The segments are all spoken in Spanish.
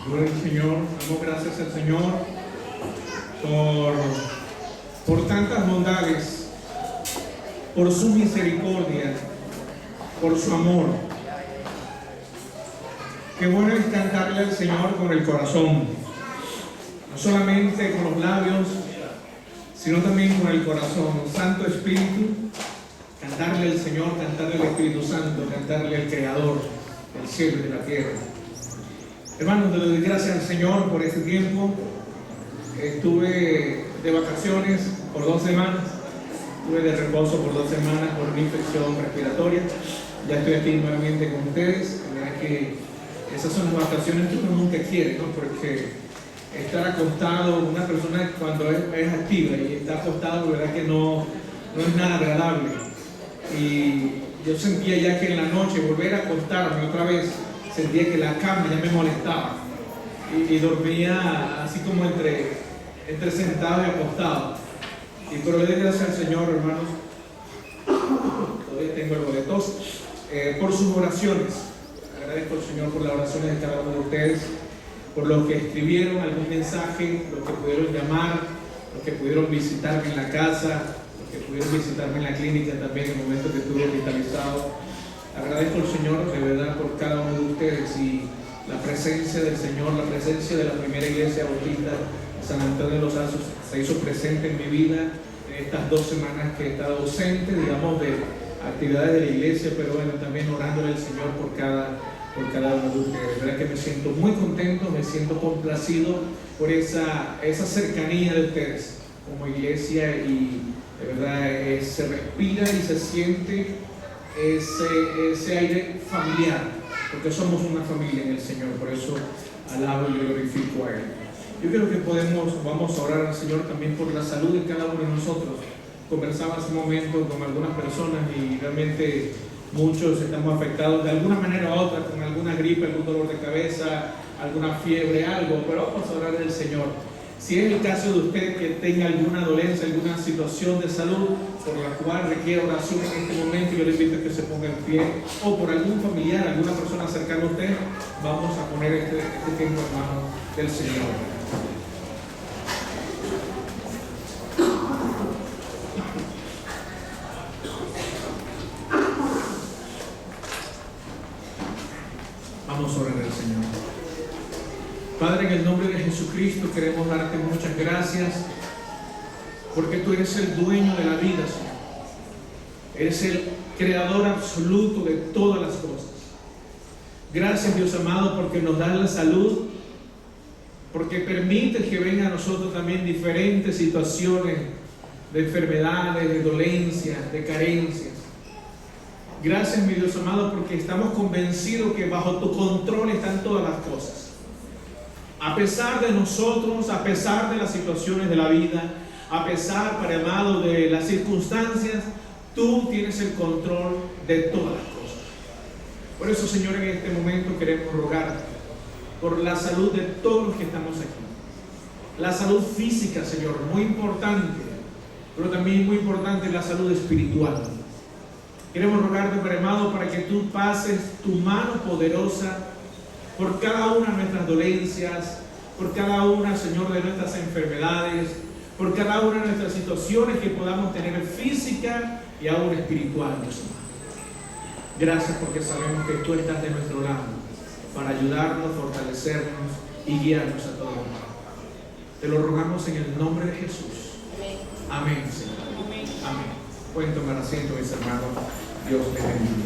Gloria al Señor, damos gracias al Señor por tantas bondades, por su misericordia, por su amor. Qué bueno es cantarle al Señor con el corazón, no solamente con los labios, sino también con el corazón. Santo Espíritu, cantarle al Señor, cantarle al Espíritu Santo, cantarle al Creador del cielo y de la tierra. Hermanos, le doy gracias al Señor por este tiempo. Estuve de vacaciones por 2 semanas, estuve de reposo por 2 semanas por una infección respiratoria. Ya estoy aquí nuevamente con ustedes. La verdad que esas son las vacaciones que uno nunca quiere, ¿no? Porque estar acostado, una persona cuando es activa y está acostado, la verdad que no es nada agradable. Y yo sentía ya que en la noche volver a acostarme otra vez, sentía que la cama ya me molestaba y dormía así como entre sentado y acostado. Pero le doy gracias al Señor, hermanos, todavía tengo algo de tos, por sus oraciones. Agradezco al Señor por las oraciones de cada uno de ustedes, por los que escribieron algún mensaje, los que pudieron llamar, los que pudieron visitarme en la casa, los que pudieron visitarme en la clínica también en el momento que estuve hospitalizado. Agradezco al Señor de verdad por cada uno de ustedes y la presencia del Señor, la presencia de la primera iglesia bautista San Antonio de los Altos se hizo presente en mi vida en estas 2 semanas que he estado ausente, digamos, de actividades de la iglesia, pero bueno, también orándole al Señor por cada uno de ustedes. De verdad que me siento muy contento, me siento complacido por esa cercanía de ustedes como iglesia y de verdad se respira y se siente ese aire familiar, porque somos una familia en el Señor. Por eso alabo y glorifico a Él. Yo creo que vamos a orar al Señor también por la salud de cada uno de nosotros. Conversaba hace un momento con algunas personas y realmente muchos estamos afectados de alguna manera u otra con alguna gripe, algún dolor de cabeza, alguna fiebre, algo, pero vamos a orar al Señor. Si es el caso de usted que tenga alguna dolencia, alguna situación de salud por la cual requiere oración en este momento, yo le invito a que se ponga en pie, o por algún familiar, alguna persona cercana a usted, vamos a poner este tiempo en manos del Señor. Vamos a orar al Señor. Padre, en el nombre de Jesucristo queremos darte muchas gracias porque tú eres el dueño de la vida, Señor. Eres el creador absoluto de todas las cosas. Gracias, Dios amado, porque nos das la salud, porque permites que vengan a nosotros también diferentes situaciones de enfermedades, de dolencias, de carencias. Gracias, mi Dios amado, porque estamos convencidos que bajo tu control están todas las cosas. A pesar de nosotros, a pesar de las situaciones de la vida, a pesar, Padre amado, de las circunstancias, tú tienes el control de todas las cosas. Por eso, Señor, en este momento queremos rogarte por la salud de todos los que estamos aquí. La salud física, Señor, muy importante, pero también muy importante la salud espiritual. Queremos rogarte, Padre amado, para que tú pases tu mano poderosa por cada una de nuestras dolencias, por cada una, Señor, de nuestras enfermedades, por cada una de nuestras situaciones que podamos tener física y aún espiritual, Dios amado. Gracias porque sabemos que tú estás de nuestro lado para ayudarnos, fortalecernos y guiarnos a todo el mundo. Te lo rogamos en el nombre de Jesús. Amén, Señor. Amén. Pueden tomar asiento, mis hermanos. Dios les bendiga.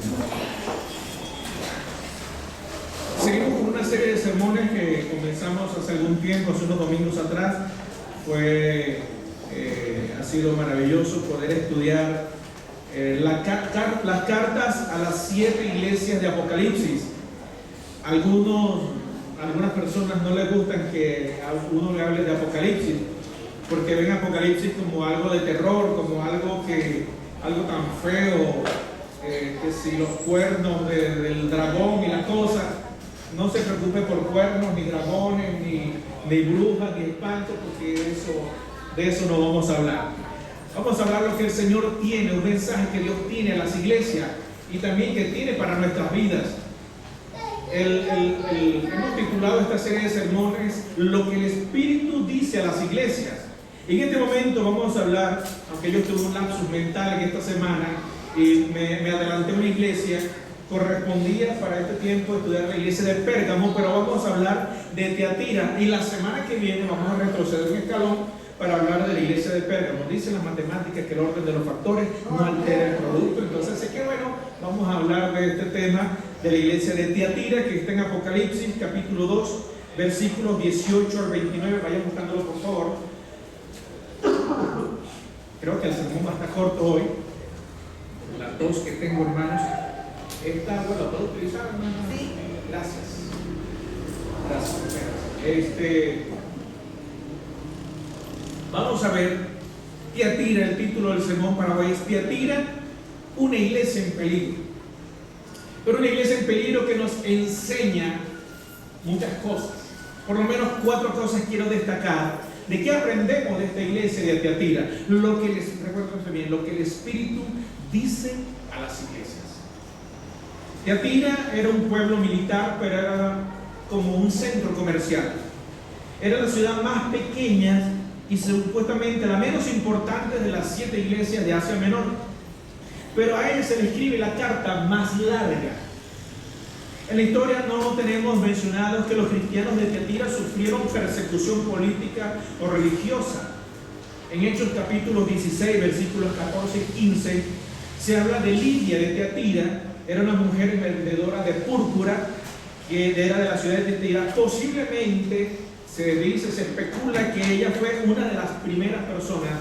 Seguimos con una serie de sermones que comenzamos hace algún tiempo, hace unos domingos atrás. Ha sido maravilloso poder estudiar las cartas a las 7 iglesias de Apocalipsis. Algunas personas no les gustan que a uno le hable de Apocalipsis, porque ven Apocalipsis como algo de terror, como algo tan feo, que si los cuernos del dragón y la cosa. No se preocupe por cuernos, ni dragones, ni brujas, ni espantos, porque de eso no vamos a hablar. Vamos a hablar lo que el Señor tiene, un mensaje que Dios tiene a las iglesias y también que tiene para nuestras vidas. Hemos titulado esta serie de sermones Lo que el Espíritu dice a las iglesias. En este momento vamos a hablar, aunque yo tuve un lapsus mental en esta semana y me adelanté a una iglesia, correspondía para este tiempo estudiar la iglesia de Pérgamo, pero vamos a hablar de Tiatira y la semana que viene vamos a retroceder un escalón para hablar de la iglesia de Pérgamo. Dicen las matemáticas que el orden de los factores no altera el producto, entonces así que bueno, vamos a hablar de este tema de la iglesia de Tiatira, que está en Apocalipsis capítulo 2 versículos 18 al 29. Vayan buscándolo por favor. Creo que el sermón va a estar corto hoy. Las dos que tengo, hermanos. Esta agua la puedo utilizar, hermano. Sí. Gracias. Vamos a ver Tiatira. El título del sermón para hoy es Tiatira, una iglesia en peligro. Pero una iglesia en peligro que nos enseña muchas cosas. Por lo menos 4 cosas quiero destacar. ¿De qué aprendemos de esta iglesia de Tiatira? Lo que el Espíritu dice a las iglesias. Tiatira era un pueblo militar, pero era como un centro comercial. Era la ciudad más pequeña y supuestamente la menos importante de las 7 iglesias de Asia Menor. Pero a ella se le escribe la carta más larga. En la historia no tenemos mencionados que los cristianos de Tiatira sufrieron persecución política o religiosa. En Hechos capítulo 16, versículos 14 y 15, se habla de Lidia de Tiatira. Era una mujer vendedora de púrpura que era de la ciudad de Tiatira. Posiblemente se dice, se especula que ella fue una de las primeras personas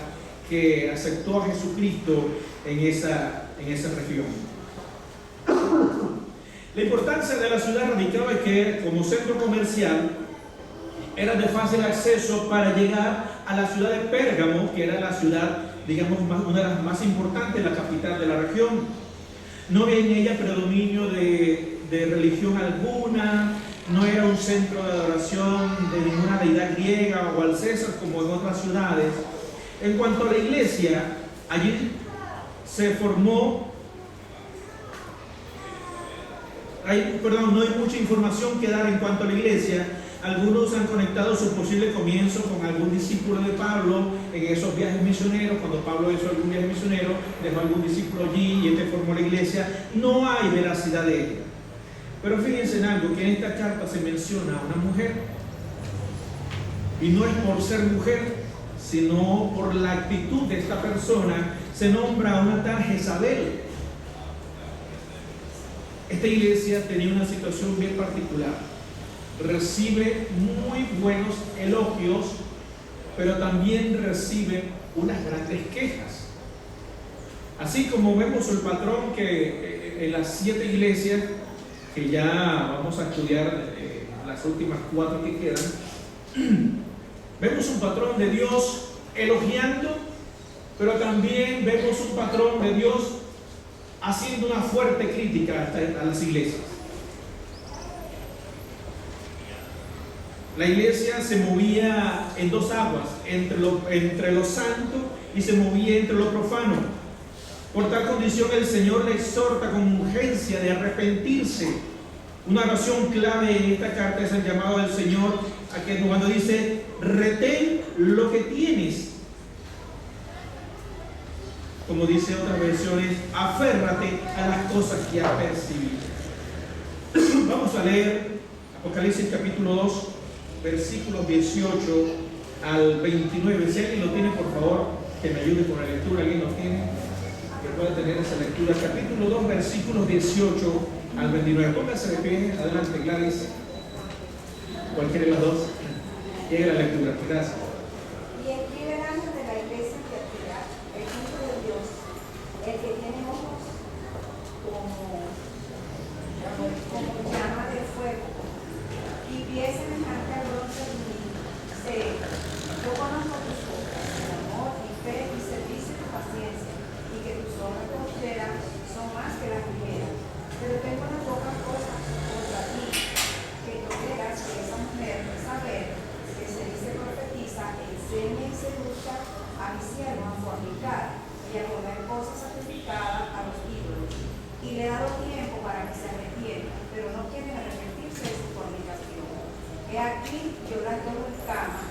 que aceptó a Jesucristo en esa región. La importancia de la ciudad radicaba en que como centro comercial era de fácil acceso para llegar a la ciudad de Pérgamo, que era la ciudad, digamos, una de las más importantes, la capital de la región. No había en ella predominio de religión alguna, no era un centro de adoración de ninguna deidad griega o al César como en otras ciudades. En cuanto a la iglesia, allí se formó, no hay mucha información que dar en cuanto a la iglesia. Algunos han conectado su posible comienzo con algún discípulo de Pablo en esos viajes misioneros. Cuando Pablo hizo algún viaje misionero, dejó algún discípulo allí y formó la iglesia. No hay veracidad de ella. Pero fíjense en algo, que en esta carta se menciona a una mujer. Y no es por ser mujer, sino por la actitud de esta persona. Se nombra a una tal Jezabel. Esta iglesia tenía una situación bien particular. Recibe muy buenos elogios, pero también recibe unas grandes quejas. Así como vemos el patrón que en las 7 iglesias, que ya vamos a estudiar las últimas 4 que quedan, vemos un patrón de Dios elogiando, pero también vemos un patrón de Dios haciendo una fuerte crítica a las iglesias. La iglesia se movía en 2 aguas, entre lo santo y se movía entre lo profano. Por tal condición el Señor le exhorta con urgencia de arrepentirse. Una oración clave en esta carta es el llamado del Señor a que cuando dice: retén lo que tienes. Como dice otras versiones, aférrate a las cosas que has percibido. Vamos a leer Apocalipsis capítulo 2, versículos 18 al 29. Si alguien lo tiene, por favor, que me ayude con la lectura. ¿Alguien lo tiene? Que pueda tener esa lectura. Capítulo 2, versículos 18 al 29. Póngase de pie. Adelante, Gladys. Cualquiera de las dos. Llega la lectura. Gracias. Y escribe el ángel de la iglesia que Tiatira, el Hijo de Dios, el que tiene ojos como llama de fuego y pies semejantes al bronce bruñido. Yo conozco tus obras, el amor y fe y servicio y paciencia, y que tus obras posteras son más que las primeras. Pero tengo unas pocas cosas contra ti, que toleras que esa mujer, Isabel, que se dice profetiza, He aquí, yo la pongo en cama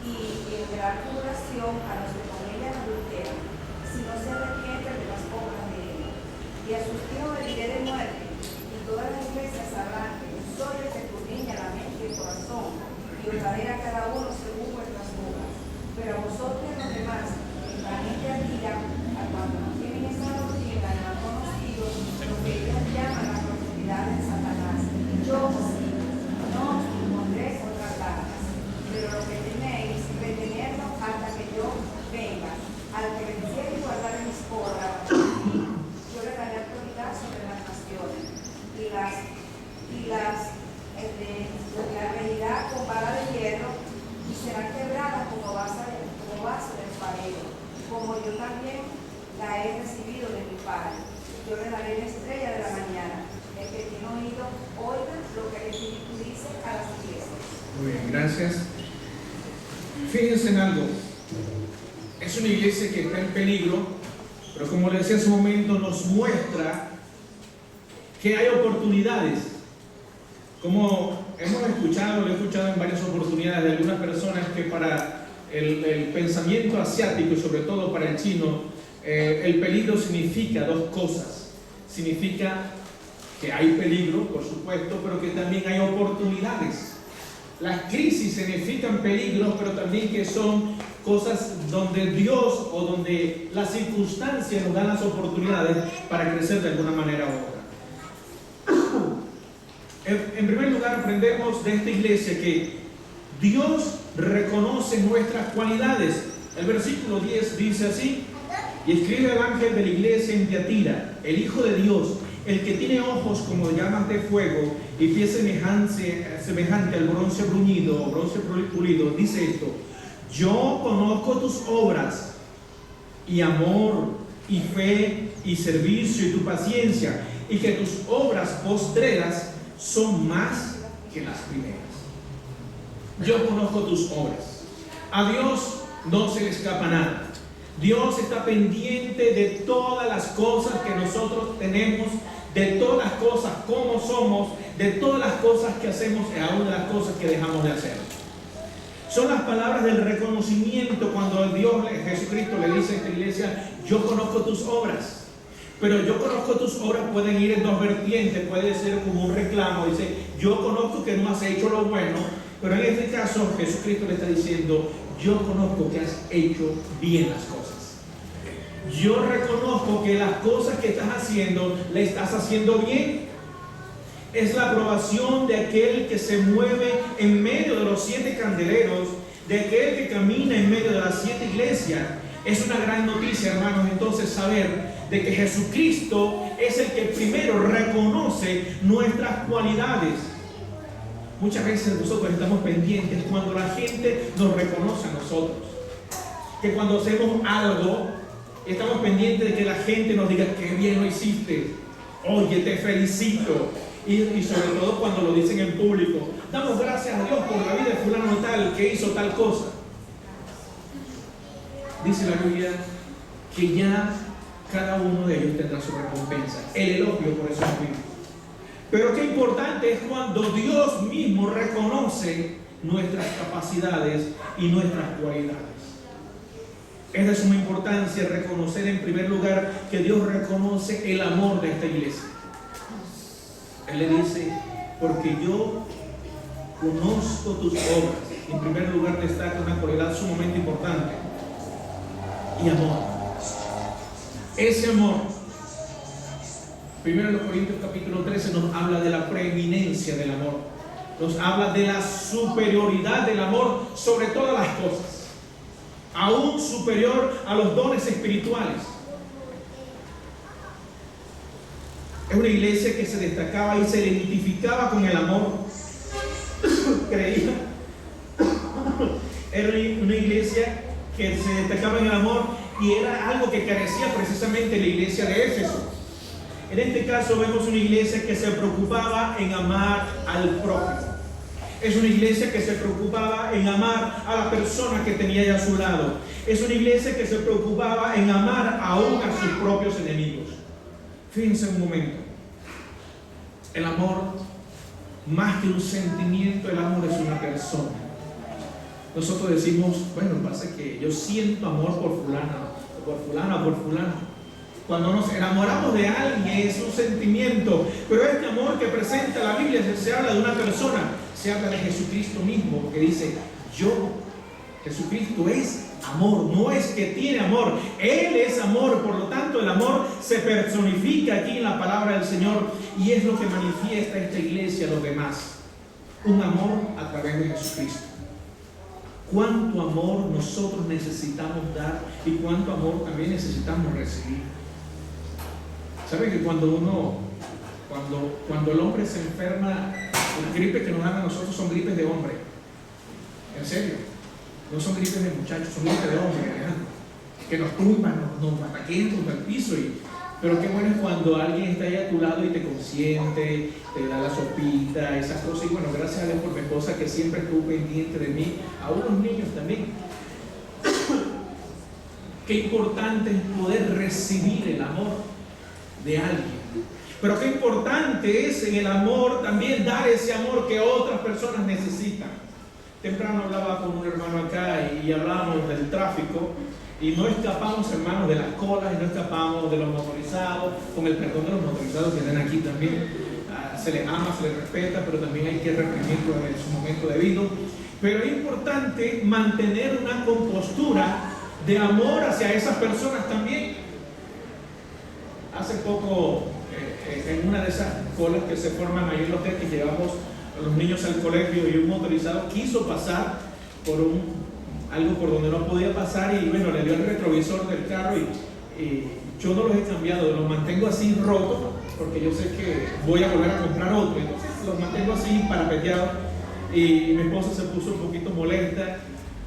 y en gran tribulación a los que con ella adulteran, si no se arrepienten de las obras de ella. Y a sus hijos heriré de muerte, y todas las iglesias sabrán que yo soy el que escudriña la mente y el corazón, y os daré a cada uno según vuestras obras. Pero a vosotros y a los demás, que realmente admiran, a cuando no tienen esa doctrina, no han conocido lo que ellos llaman las profundidades de Satanás. Yo sí, no os impondré otras cargas, pero lo que tenéis, retenerlo hasta que yo venga. Al que venciere y guardar mis obras, yo le daré autoridad sobre las naciones, y las regirá con vara de hierro, y serán quebradas como base del farero, como yo también la he recibido de mi Padre. Yo le daré la estrella de la mañana. El que tiene oído, oiga lo que el Espíritu dice a las iglesias. Muy bien, gracias. Fíjense en algo. Es una iglesia que está en peligro, pero como le decía hace un momento, nos muestra que hay oportunidades. Como hemos escuchado, lo he escuchado en varias oportunidades de algunas personas que para el pensamiento asiático y sobre todo para el chino, el peligro significa dos cosas. Significa que hay peligro, por supuesto, pero que también hay oportunidades. Las crisis significan peligros, pero también que son cosas donde Dios o donde las circunstancias nos dan las oportunidades para crecer de alguna manera u otra. En primer lugar, aprendemos de esta iglesia que Dios reconoce nuestras cualidades. El versículo 10 dice así: y escribe al ángel de la iglesia en Tiatira, el Hijo de Dios, el que tiene ojos como llamas de fuego y pies semejante al bronce bruñido o bronce pulido, dice esto: yo conozco tus obras y amor y fe y servicio y tu paciencia, y que tus obras postreras son más que las primeras. Yo conozco tus obras. A Dios no se le escapa nada. Dios está pendiente de todas las cosas que nosotros tenemos, de todas las cosas como somos, de todas las cosas que hacemos y aún de las cosas que dejamos de hacer. Son las palabras del reconocimiento cuando Dios, Jesucristo, le dice a esta iglesia: yo conozco tus obras. Pero yo conozco tus obras pueden ir en dos vertientes. Puede ser como un reclamo, dice: yo conozco que no has hecho lo bueno. Pero en este caso Jesucristo le está diciendo: yo conozco que has hecho bien las cosas. Yo reconozco que las cosas que estás haciendo, le estás haciendo bien. Es la aprobación de aquel que se mueve en medio de los 7 candeleros, de aquel que camina en medio de las 7 iglesias. Es una gran noticia, hermanos, entonces saber de que Jesucristo es el que primero reconoce nuestras cualidades. Muchas veces nosotros estamos pendientes cuando la gente nos reconoce a nosotros, que cuando hacemos algo estamos pendientes de que la gente nos diga: qué bien lo hiciste, oye, te felicito. Y sobre todo cuando lo dicen en público: damos gracias a Dios por la vida de fulano tal que hizo tal cosa. Dice la Biblia que ya cada uno de ellos tendrá su recompensa. El elogio por eso es mismo. Pero qué importante es cuando Dios mismo reconoce nuestras capacidades y nuestras cualidades. Es de suma importancia reconocer en primer lugar que Dios reconoce el amor de esta iglesia. Él le dice: porque yo conozco tus obras. En primer lugar destaca una cualidad sumamente importante: y amor. Ese amor, primero en los Corintios capítulo 13 nos habla de la preeminencia del amor, nos habla de la superioridad del amor sobre todas las cosas, aún superior a los dones espirituales. Es una iglesia que se destacaba y se identificaba con el amor. Creía. Era una iglesia que se destacaba en el amor, y era algo que carecía precisamente la iglesia de Éfeso. En este caso vemos una iglesia que se preocupaba en amar al prójimo. Es una iglesia que se preocupaba en amar a la persona que tenía ahí a su lado. Es una iglesia que se preocupaba en amar aún a sus propios enemigos. Fíjense un momento. El amor Más que un sentimiento, el amor es una persona. Nosotros decimos, bueno, pasa que yo siento amor por fulano, por fulano, por fulano. Cuando nos enamoramos de alguien es un sentimiento, pero este amor que presenta la Biblia se habla de una persona, se habla de Jesucristo mismo, porque dice, Jesucristo es amor, no es que tiene amor, Él es amor, por lo tanto el amor se personifica aquí en la palabra del Señor y es lo que manifiesta esta iglesia a los demás, un amor a través de Jesucristo. Cuánto amor nosotros necesitamos dar y cuánto amor también necesitamos recibir. ¿Saben que cuando el hombre se enferma, las gripes que nos dan a nosotros son gripes de hombre? En serio, no son gripes de muchachos, son gripes de hombre, Alejandro, que nos tumban, nos ataquean contra el piso. Pero qué bueno es cuando alguien está ahí a tu lado y te consiente, te da la sopita, esas cosas. Y bueno, gracias a Dios por mi esposa que siempre estuvo pendiente de mí, a unos niños también. Qué importante es poder recibir el amor de alguien. Pero qué importante es en el amor también dar ese amor que otras personas necesitan. Temprano hablaba con un hermano acá y hablábamos del tráfico. Y no escapamos, hermanos, de las colas, y no escapamos de los motorizados, con el perdón de los motorizados que están aquí también. Se les ama, se les respeta, pero también hay que reprimirlo en su momento debido. Pero es importante mantener una compostura de amor hacia esas personas también. Hace poco, en una de esas colas que se forman ahí en los hotel, que llevamos a los niños al colegio, y un motorizado quiso pasar por algo por donde no podía pasar y bueno, le dio el retrovisor del carro y yo no los he cambiado, los mantengo así rotos porque yo sé que voy a volver a comprar otro, entonces los mantengo así parapeteados y mi esposa se puso un poquito molesta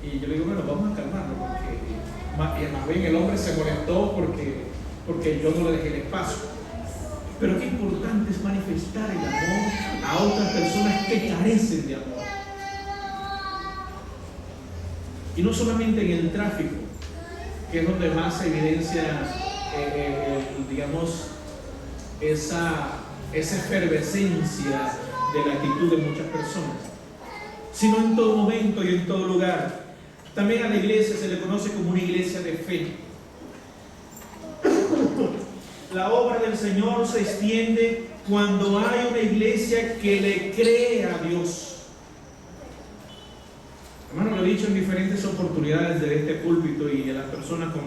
y yo le digo, bueno, vamos a calmarnos porque más bien el hombre se molestó porque yo no le dejé el espacio. Pero qué importante es manifestar el amor a otras personas que carecen de amor. Y no solamente en el tráfico, que es donde más se evidencia, digamos, esa efervescencia de la actitud de muchas personas, sino en todo momento y en todo lugar. También a la iglesia se le conoce como una iglesia de fe. La obra del Señor se extiende cuando hay una iglesia que le cree a Dios. Hermano, lo he dicho en diferentes oportunidades de este púlpito y de las personas con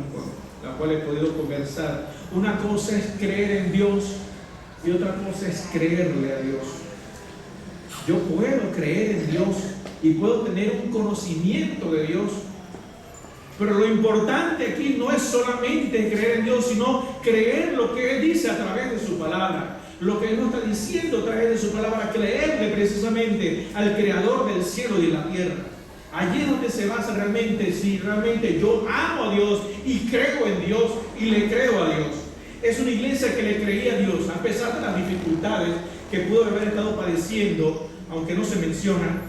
las cuales he podido conversar. Una cosa es creer en Dios y otra cosa es creerle a Dios. Yo puedo creer en Dios y puedo tener un conocimiento de Dios, pero lo importante aquí no es solamente creer en Dios, sino creer lo que Él dice a través de su palabra. Lo que Él nos está diciendo a través de su palabra, creerle precisamente al Creador del cielo y de la tierra. Allí es donde se basa realmente si realmente yo amo a Dios y creo en Dios y le creo a Dios. Es una iglesia que le creía a Dios a pesar de las dificultades que pudo haber estado padeciendo, aunque no se mencionan,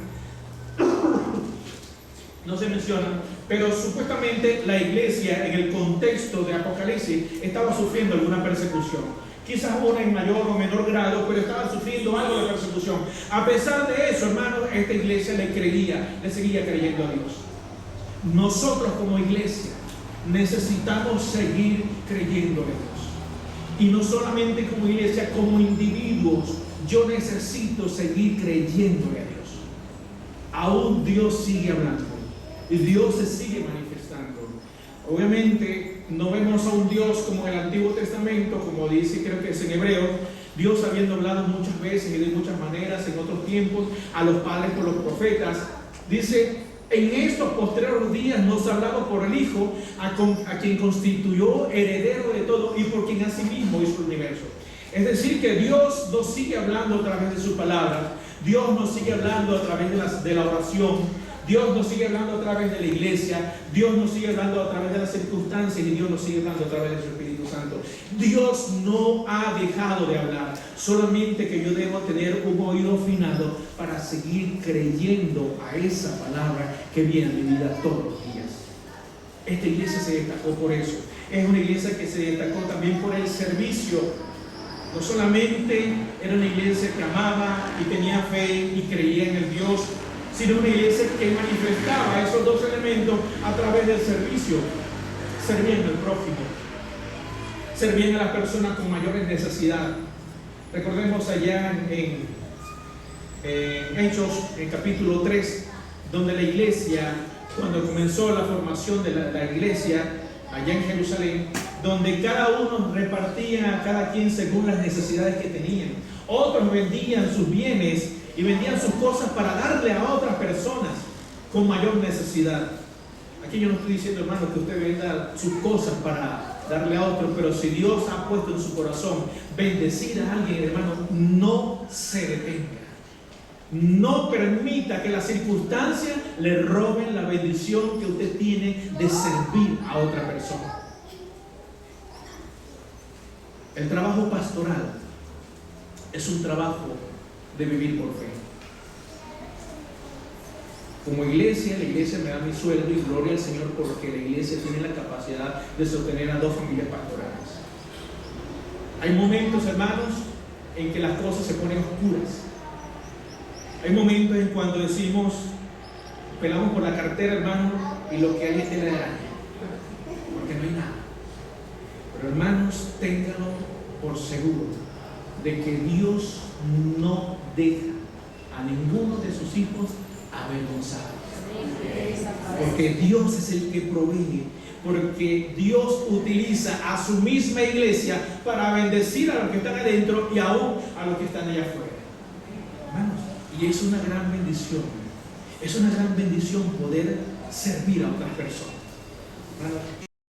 pero supuestamente la iglesia en el contexto de Apocalipsis estaba sufriendo alguna persecución. Quizás una en mayor o menor grado, pero estaba sufriendo algo de persecución. A pesar de eso, hermanos, esta iglesia le seguía creyendo a Dios. Nosotros como iglesia necesitamos seguir creyéndole a Dios. Y no solamente como iglesia, como individuos, yo necesito seguir creyéndole a Dios. Aún Dios sigue hablando y Dios se sigue manifestando. Obviamente no vemos a un Dios como en el Antiguo Testamento, como dice, creo que es en Hebreos, Dios habiendo hablado muchas veces y de muchas maneras en otros tiempos a los padres por los profetas. Dice, en estos postreros días nos ha hablado por el Hijo, a quien constituyó heredero de todo y por quien asimismo hizo el universo. Es decir, que Dios nos sigue hablando a través de su palabra, Dios nos sigue hablando a través de la oración, Dios nos sigue hablando a través de la iglesia, Dios nos sigue hablando a través de las circunstancias y Dios nos sigue hablando a través de su Espíritu Santo. Dios no ha dejado de hablar, solamente que yo debo tener un oído afinado para seguir creyendo a esa palabra que viene a mi vida todos los días. Esta iglesia se destacó por eso. Es una iglesia que se destacó también por el servicio. No solamente era una iglesia que amaba y tenía fe y creía en el Dios, sino una iglesia que manifestaba esos dos elementos a través del servicio. Servían al prójimo, servían a las personas con mayores necesidades. Recordemos allá en Hechos, en capítulo 3, donde la iglesia, cuando comenzó la formación de la iglesia allá en Jerusalén, donde cada uno repartía a cada quien según las necesidades que tenían. Otros vendían sus bienes y vendían sus cosas para darle a otras personas con mayor necesidad. Aquí yo no estoy diciendo, hermano, que usted venda sus cosas para darle a otros, pero si Dios ha puesto en su corazón bendecir a alguien, hermano, no se detenga. No permita que las circunstancias le roben la bendición que usted tiene de servir a otra persona. El trabajo pastoral es un trabajo de vivir por fe. Como iglesia, la iglesia me da mi sueldo y gloria al Señor porque la iglesia tiene la capacidad de sostener a 2 familias pastorales. Hay momentos, hermanos, en que las cosas se ponen oscuras. Hay momentos en cuando decimos, pelamos por la cartera, hermano, y lo que hay es telaraña, porque no hay nada. Pero, hermanos, ténganlo por seguro de que Dios no deja a ninguno de sus hijos avergonzados. Porque Dios es el que provee, porque Dios utiliza a su misma iglesia para bendecir a los que están adentro y aún a los que están allá afuera. Hermanos, y es una gran bendición. Es una gran bendición poder servir a otras personas. Hermanos,